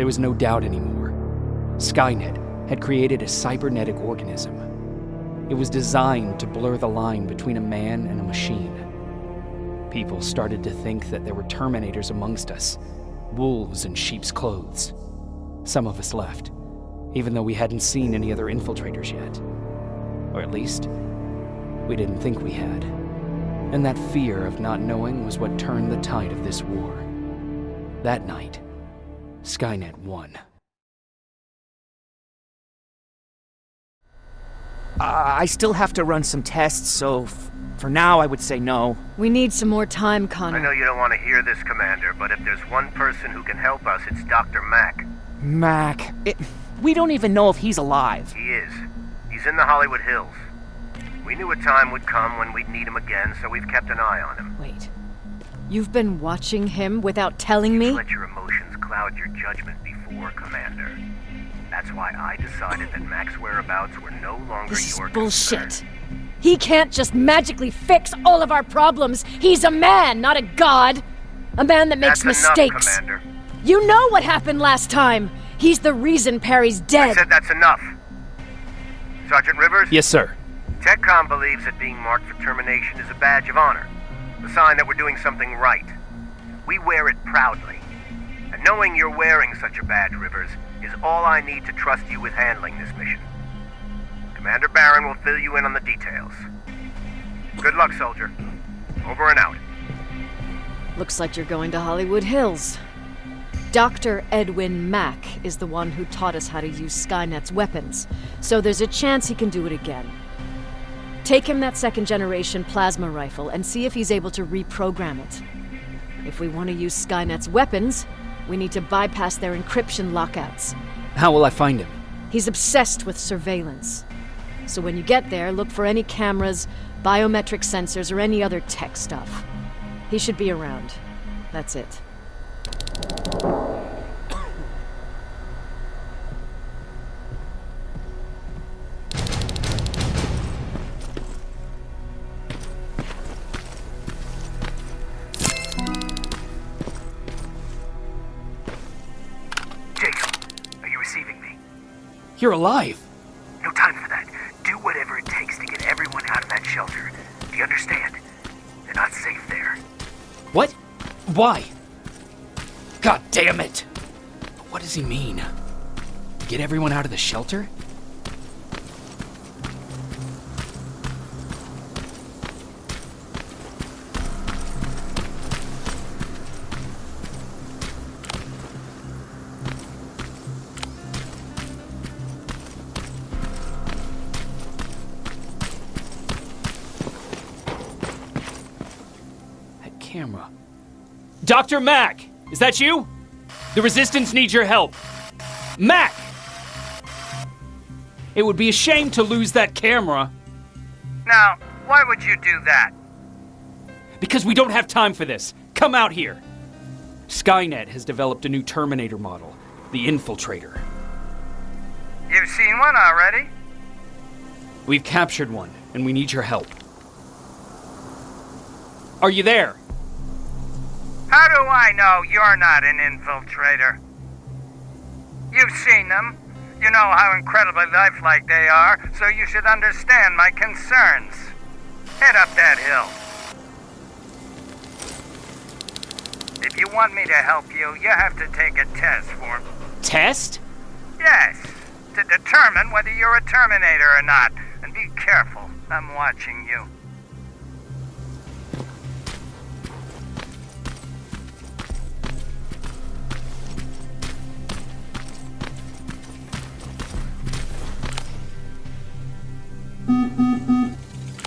There was no doubt anymore. Skynet had created a cybernetic organism. It was designed to blur the line between a man and a machine. People started to think that there were Terminators amongst us, wolves in sheep's clothes. Some of us left, even though we hadn't seen any other infiltrators yet. Or at least, we didn't think we had. And that fear of not knowing was what turned the tide of this war. That night, Skynet won. I still have to run some tests, so for now I would say no. We need some more time, Connor. I know you don't want to hear this, Commander, but if there's one person who can help us, it's Dr. Mack. Mac. We don't even know if he's alive. He is. He's in the Hollywood Hills. We knew a time would come when we'd need him again, so we've kept an eye on him. Wait. You've been watching him without telling me? Let your emotions cloud your judgment before, Commander. That's why I decided that Mack's whereabouts were no longer This is your bullshit. concern. He can't just magically fix all of our problems. He's a man, not a god. A man that makes That's mistakes. enough, Commander. You know what happened last time. He's the reason Perry's I dead. said that's enough. Sergeant Rivers? Yes, sir. TechCom believes that being marked for termination is a badge of honor, a sign that we're doing something right. We wear it proudly. And knowing you're wearing such a badge, Rivers, is all I need to trust you with handling this mission. Commander Barron will fill you in on the details. Good luck, soldier. Over and out. Looks like you're going to Hollywood Hills. Dr. Edwin Mack is the one who taught us how to use Skynet's weapons, so there's a chance he can do it again. Take him that second-generation plasma rifle and see if he's able to reprogram it. If we want to use Skynet's weapons, we need to bypass their encryption lockouts. How will I find him? He's obsessed with surveillance. So when you get there, look for any cameras, biometric sensors, or any other tech stuff. He should be around. That's it. You're alive! No time for that. Do whatever it takes to get everyone out of that shelter. Do you understand? They're not safe there. What? Why? God damn it! What does he mean? Get everyone out of the shelter? Camera. Dr. Mack! Is that you? The Resistance needs your help. Mack! It would be a shame to lose that camera. Now, why would you do that? Because we don't have time for this. Come out here. Skynet has developed a new Terminator model, the Infiltrator. You've seen one already? We've captured one, and we need your help. Are you there? How do I know you're not an infiltrator? You've seen them. You know how incredibly lifelike they are, so you should understand my concerns. Head up that hill. If you want me to help you, you have to take a test for me. Test? Yes, to determine whether you're a Terminator or not. And be careful, I'm watching you.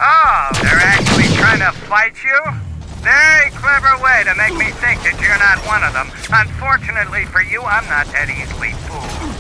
Oh, they're actually trying to fight you? Very clever way to make me think that you're not one of them. Unfortunately for you, I'm not that easily fooled.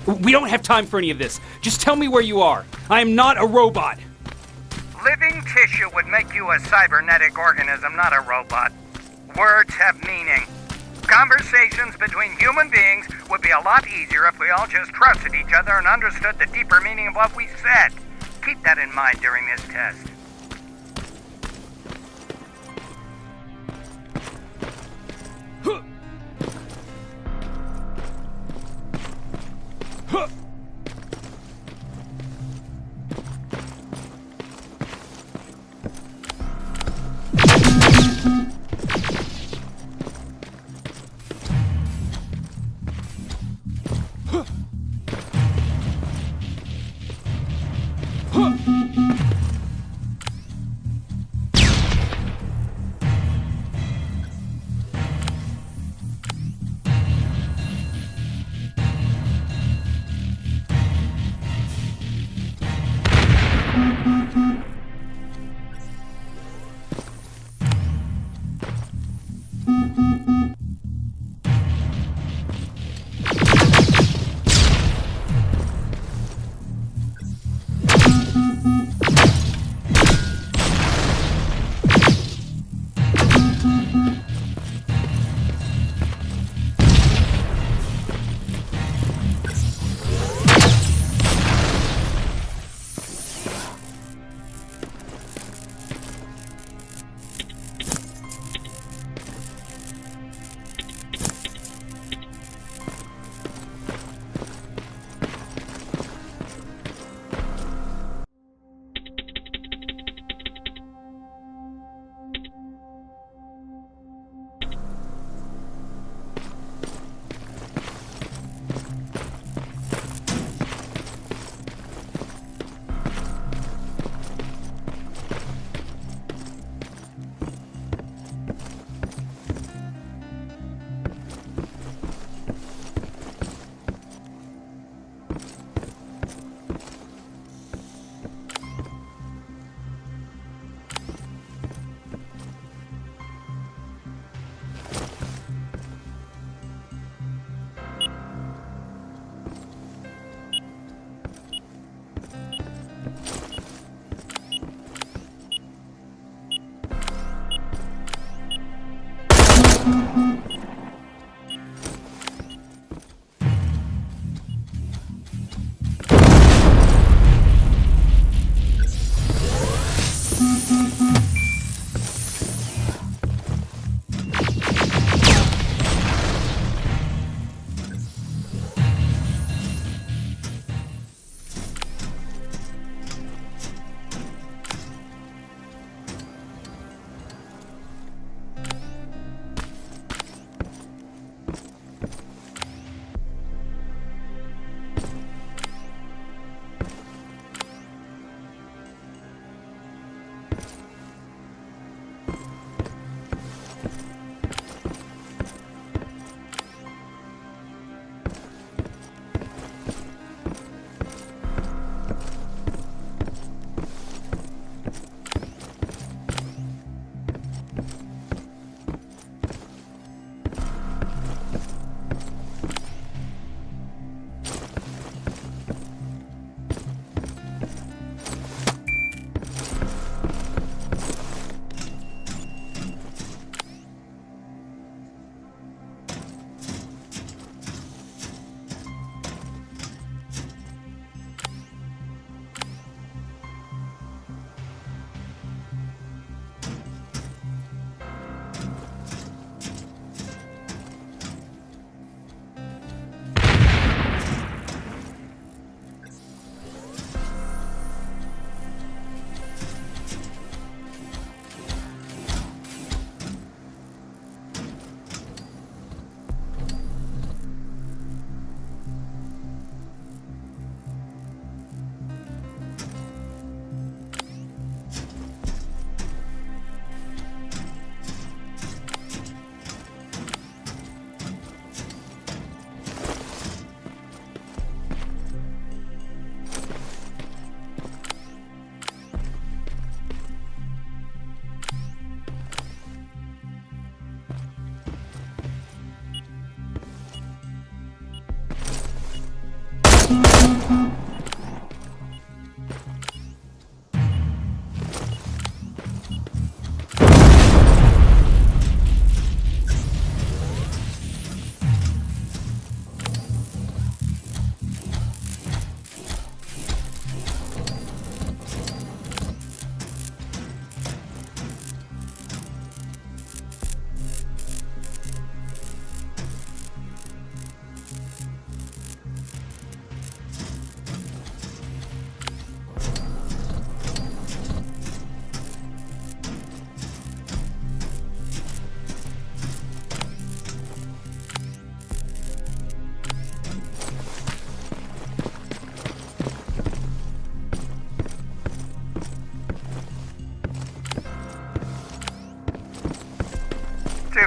We don't have time for any of this. Just tell me where you are. I am not a robot. Living tissue would make you a cybernetic organism, not a robot. Words have meaning. Conversations between human beings would be a lot easier if we all just trusted each other and understood the deeper meaning of what we said. Keep that in mind during this test.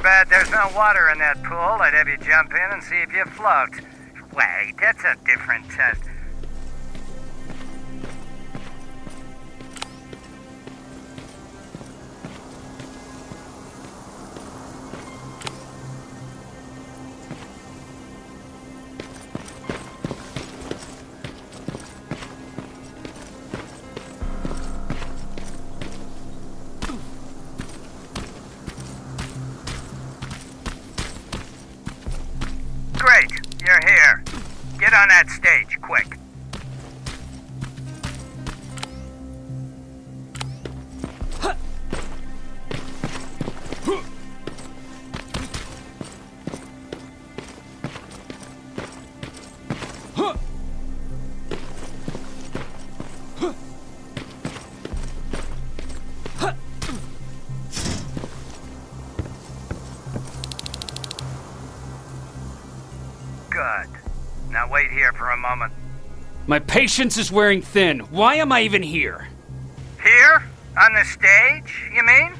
bad there's no water in that pool. I'd have you jump in and see if you float. Wait, that's a different test. Great, you're here. Get on that stage, quick. Good. Now wait here for a moment. My patience is wearing thin. Why am I even here? Here? On the stage, you mean?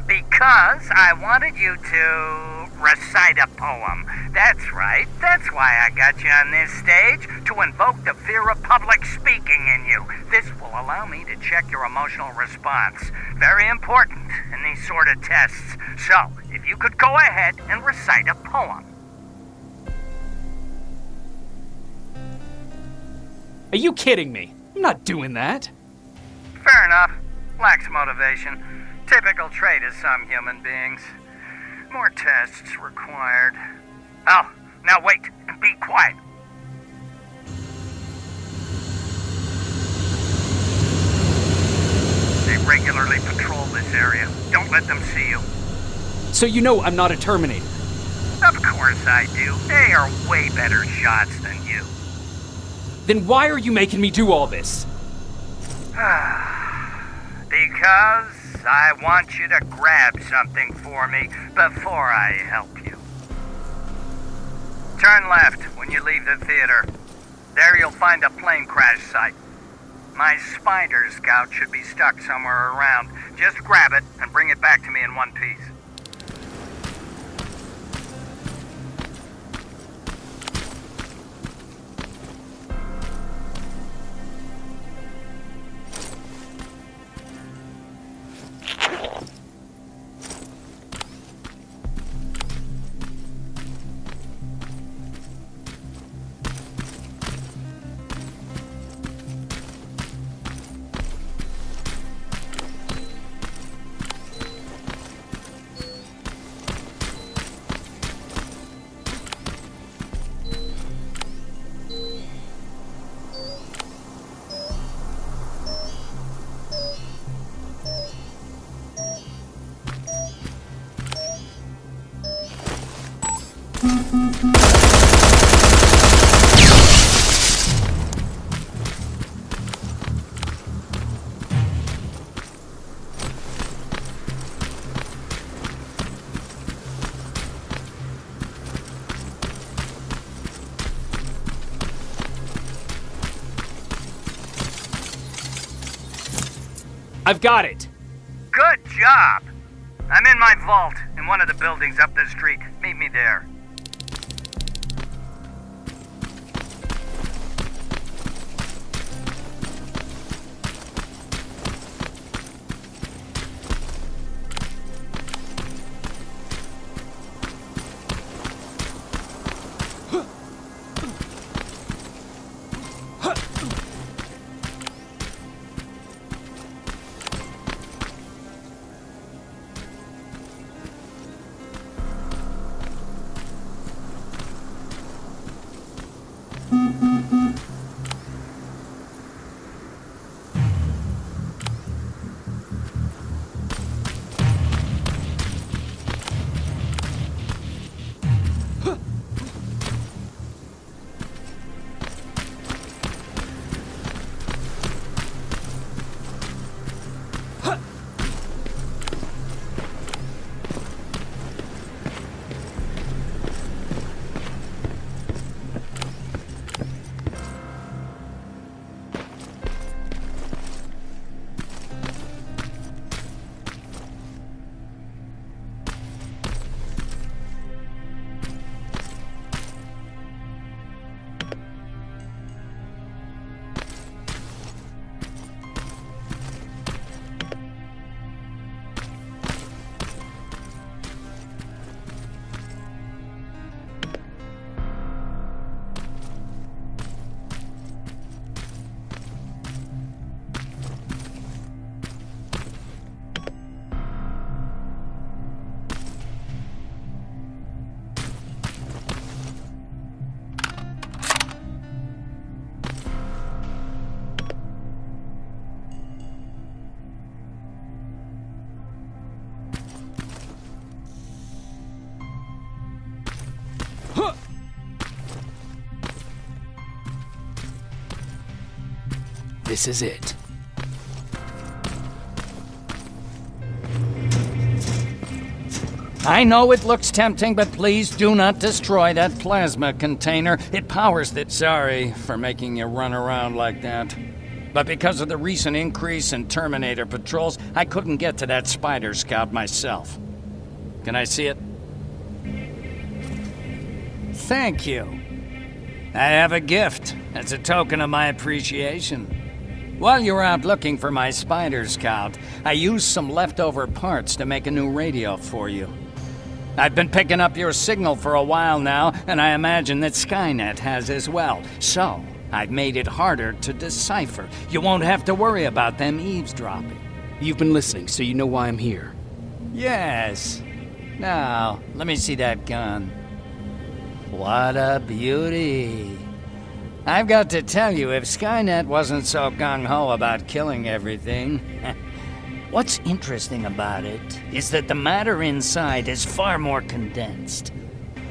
Because I wanted you to recite a poem. That's right. That's why I got you on this stage, to invoke the fear of public speaking in you. This will allow me to check your emotional response. Very important in these sort of tests. So, if you could go ahead and recite a poem. Are you kidding me? I'm not doing that. Fair enough. Lacks motivation. Typical trait of some human beings. More tests required. Oh, now wait and be quiet. They regularly patrol this area. Don't let them see you. So you know I'm not a Terminator. Of course I do. They are way better shots than you. Then why are you making me do all this? Because I want you to grab something for me before I help you. Turn left when you leave the theater. There you'll find a plane crash site. My spider scout should be stuck somewhere around. Just grab it and bring it back to me in one piece. I've got it. Good job. I'm in my vault in one of the buildings up the street. Meet me there. This is it. I know it looks tempting, but please do not destroy that plasma container. It powers the... Sorry for making you run around like that. But because of the recent increase in Terminator patrols, I couldn't get to that Spider Scout myself. Can I see it? Thank you. I have a gift as a token of my appreciation. While you were out looking for my Spider Scout, I used some leftover parts to make a new radio for you. I've been picking up your signal for a while now, and I imagine that Skynet has as well. So, I've made it harder to decipher. You won't have to worry about them eavesdropping. You've been listening, so you know why I'm here. Yes. Now, let me see that gun. What a beauty. I've got to tell you, if Skynet wasn't so gung-ho about killing everything... What's interesting about it is that the matter inside is far more condensed.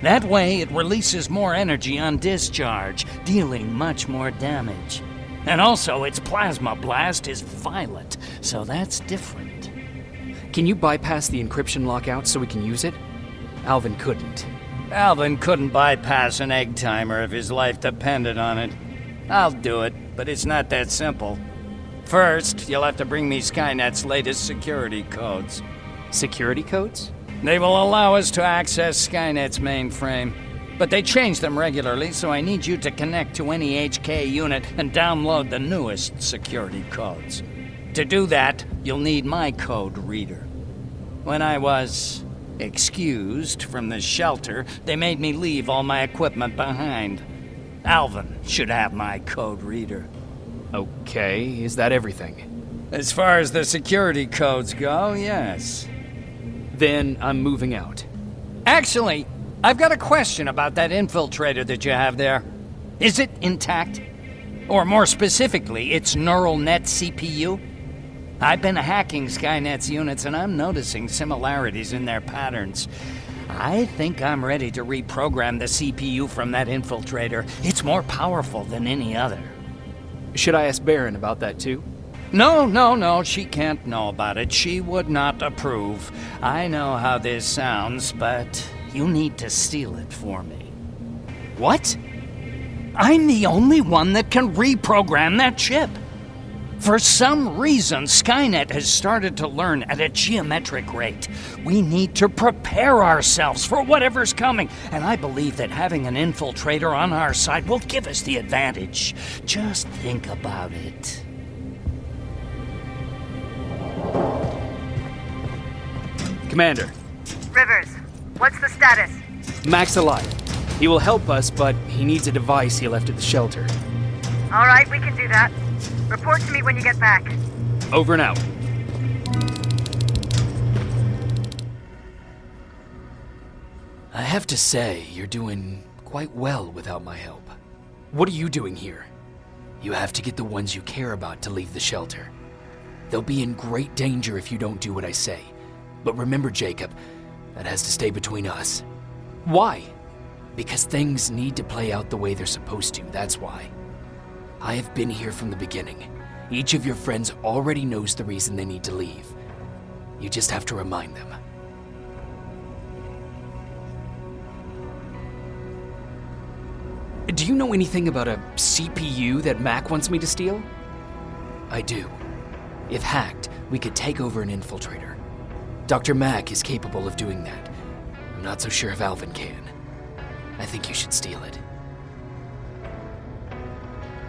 That way, it releases more energy on discharge, dealing much more damage. And also, its plasma blast is violent, so that's different. Can you bypass the encryption lockout so we can use it? Alvin couldn't. Alvin couldn't bypass an egg timer if his life depended on it. I'll do it, but it's not that simple. First, you'll have to bring me Skynet's latest security codes. Security codes? They will allow us to access Skynet's mainframe. But they change them regularly, so I need you to connect to any HK unit and download the newest security codes. To do that, you'll need my code reader. When I was excused from the shelter, they made me leave all my equipment behind. Alvin should have my code reader. Okay, is that everything? As far as the security codes go, yes. Then I'm moving out. Actually, I've got a question about that infiltrator that you have there. Is it intact? Or more specifically, its neural net CPU? I've been hacking Skynet's units and I'm noticing similarities in their patterns. I think I'm ready to reprogram the CPU from that infiltrator. It's more powerful than any other. Should I ask Baron about that too? No, she can't know about it. She would not approve. I know how this sounds, but you need to steal it for me. What? I'm the only one that can reprogram that chip. For some reason, Skynet has started to learn at a geometric rate. We need to prepare ourselves for whatever's coming, and I believe that having an infiltrator on our side will give us the advantage. Just think about it. Commander, Rivers, what's the status? Mac's alive. He will help us, but he needs a device he left at the shelter. All right, we can do that. Report to me when you get back. Over and out. I have to say, you're doing quite well without my help. What are you doing here? You have to get the ones you care about to leave the shelter. They'll be in great danger if you don't do what I say. But remember, Jacob, that has to stay between us. Why? Because things need to play out the way they're supposed to, that's why. I have been here from the beginning. Each of your friends already knows the reason they need to leave. You just have to remind them. Do you know anything about a CPU that Mac wants me to steal? I do. If hacked, we could take over an infiltrator. Dr. Mac is capable of doing that. I'm not so sure if Alvin can. I think you should steal it.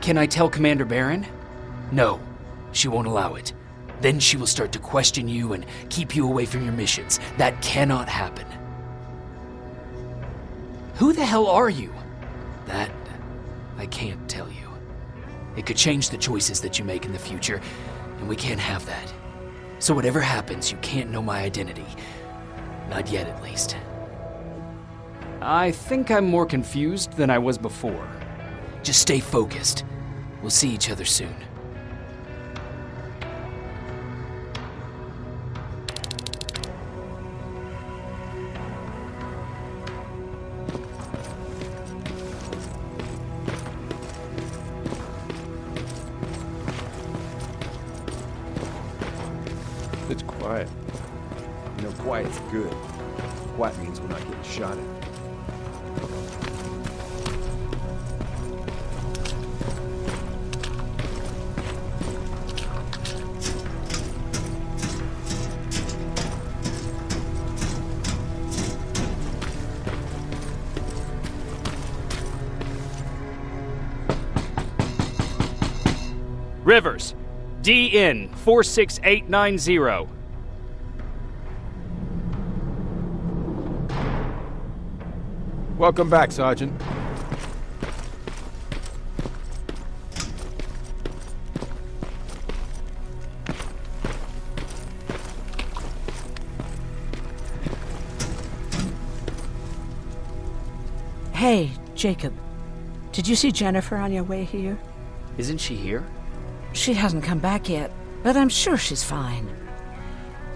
Can I tell Commander Baron? No, she won't allow it. Then she will start to question you and keep you away from your missions. That cannot happen. Who the hell are you? That, I can't tell you. It could change the choices that you make in the future, and we can't have that. So whatever happens, you can't know my identity. Not yet, at least. I think I'm more confused than I was before. Just stay focused. We'll see each other soon. Quiet. You know, quiet's good. Quiet means we're not getting shot at. Rivers, DN 46890. Welcome back, Sergeant. Hey, Jacob. Did you see Jennifer on your way here? Isn't she here? She hasn't come back yet, but I'm sure she's fine.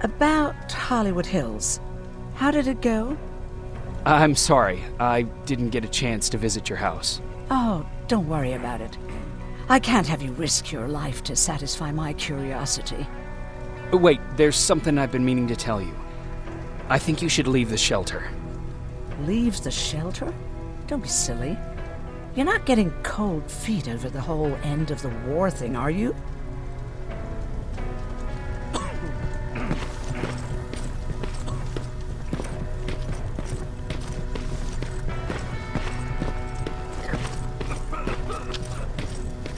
About Hollywood Hills. How did it go? I'm sorry, I didn't get a chance to visit your house. Oh, don't worry about it. I can't have you risk your life to satisfy my curiosity. Wait, there's something I've been meaning to tell you. I think you should leave the shelter. Leaves the shelter? Don't be silly. You're not getting cold feet over the whole end of the war thing, are you?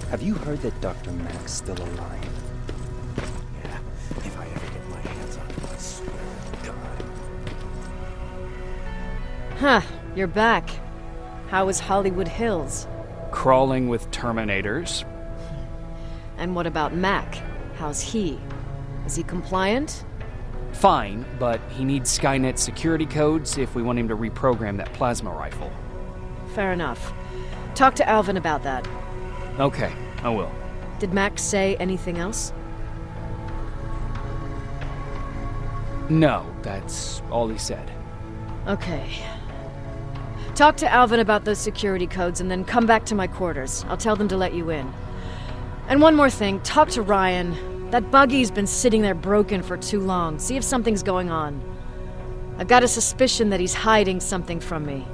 Have you heard that Dr. Mack's still alive? Yeah, if I ever get my hands on him, I swear to God. Huh, you're back. How was Hollywood Hills? Crawling with Terminators. And what about Mac? How's he? Is he compliant? Fine, but he needs Skynet security codes if we want him to reprogram that plasma rifle. Fair enough. Talk to Alvin about that. Okay, I will. Did Mac say anything else? No, that's all he said. Okay. Talk to Alvin about those security codes and then come back to my quarters. I'll tell them to let you in. And one more thing, talk to Ryan. That buggy's been sitting there broken for too long. See if something's going on. I've got a suspicion that he's hiding something from me.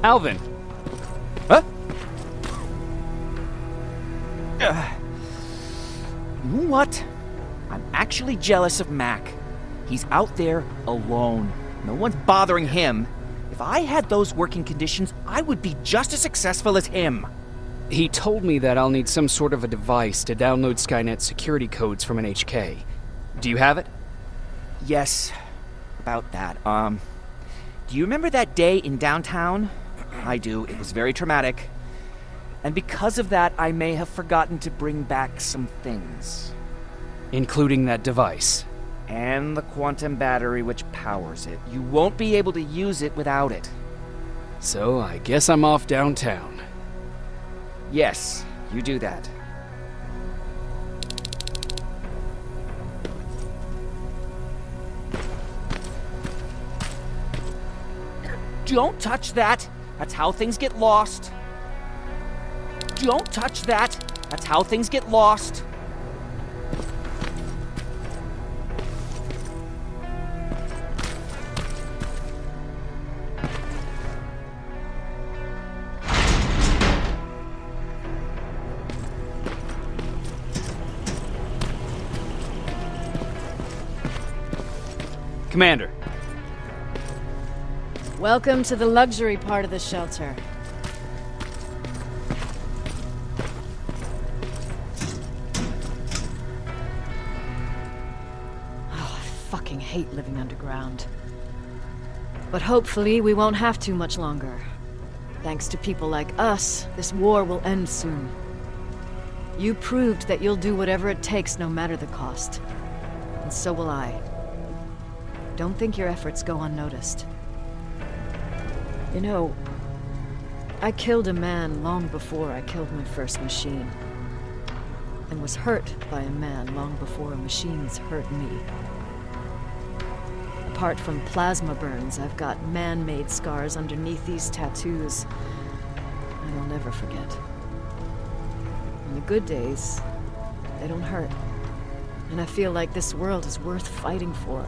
Alvin! Huh? You know what? I'm actually jealous of Mac. He's out there alone. No one's bothering him. If I had those working conditions, I would be just as successful as him. He told me that I'll need some sort of a device to download Skynet security codes from an HK. Do you have it? Yes, about that. Do you remember that day in downtown? I do. It was very traumatic. And because of that, I may have forgotten to bring back some things. Including that device. And the quantum battery which powers it. You won't be able to use it without it. So I guess I'm off downtown. Yes, you do that. Don't touch that! That's how things get lost. Don't touch that! That's how things get lost. Commander. Welcome to the luxury part of the shelter. Oh, I fucking hate living underground. But hopefully we won't have to much longer. Thanks to people like us, this war will end soon. You proved that you'll do whatever it takes no matter the cost. And so will I. Don't think your efforts go unnoticed. You know, I killed a man long before I killed my first machine. And was hurt by a man long before machines hurt me. Apart from plasma burns, I've got man-made scars underneath these tattoos I'll never forget. On the good days, they don't hurt. And I feel like this world is worth fighting for.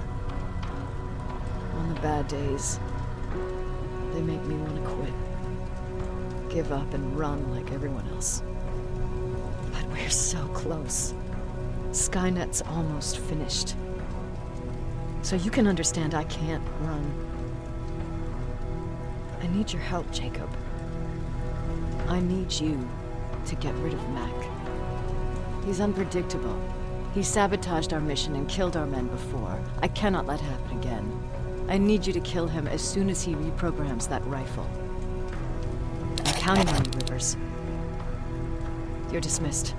On the bad days, they make me want to quit. Give up and run like everyone else. But we're so close. Skynet's almost finished. So you can understand I can't run. I need your help, Jacob. I need you to get rid of Mac. He's unpredictable. He sabotaged our mission and killed our men before. I cannot let it happen again. I need you to kill him as soon as he reprograms that rifle. I'm counting on you, Rivers. You're dismissed.